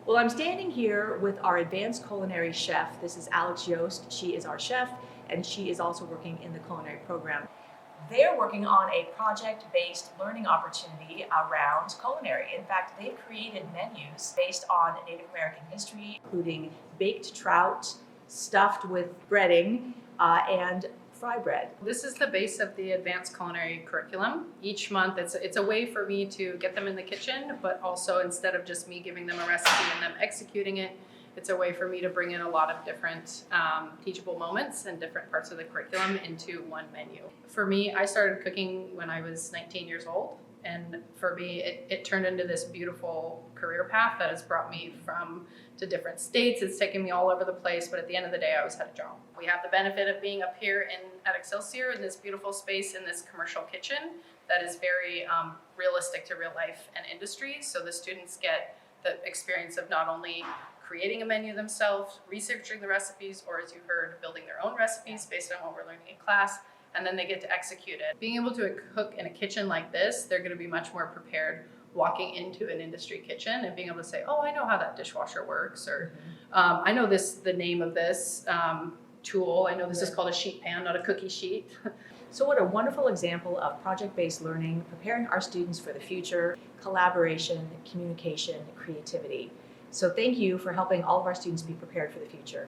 Well, I'm standing here with our advanced culinary chef. This is Alex Yost. She is our chef, and she is also working in the culinary program. They're working on a project-based learning opportunity around culinary. In fact, they've created menus based on Native American history, including baked trout, stuffed with breading, and fry bread. This is the base of the advanced culinary curriculum. Each month, it's a way for me to get them in the kitchen, but also instead of just me giving them a recipe and them executing it, it's a way for me to bring in a lot of different teachable moments and different parts of the curriculum into one menu. For me, I started cooking when I was 19 years old. And for me, it turned into this beautiful career path that has brought me to different states. It's taken me all over the place, but at the end of the day, I always had a job. We have the benefit of being up here at Excelsior in this beautiful space in this commercial kitchen that is very realistic to real life and industry. So the students get the experience of not only creating a menu themselves, researching the recipes, or as you heard, building their own recipes based on what we're learning in class, and then they get to execute it. Being able to cook in a kitchen like this, they're going to be much more prepared walking into an industry kitchen and being able to say, oh, I know how that dishwasher works, or I know the name of this tool. I know this is called a sheet pan, not a cookie sheet. So what a wonderful example of project-based learning, preparing our students for the future, collaboration, communication, creativity. So thank you for helping all of our students be prepared for the future.